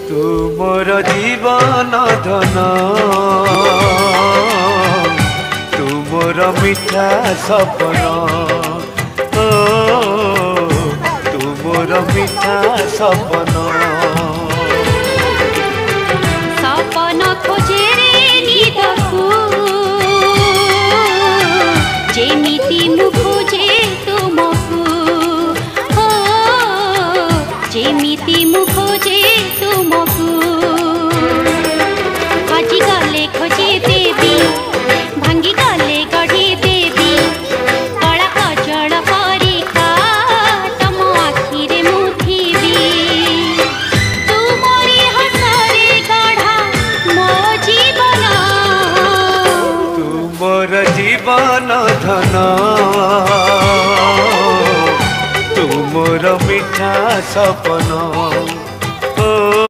तुमर जीवन धन तुमर मिठा सपन ओ तुमर मिठा सपन सपन खोजे रे निदकु जेमिति मु खोजे तुमकु हो जेमिति मु खोजे तुमकु आजि गले खोजे देवी भांगी गले गढ़ी देवी कला कजल परिका तम आखिरे मु थिबी तुमरी हसरे गढ़ा मो जीवन तुमर जीवन धन तुमर मिठा सपन।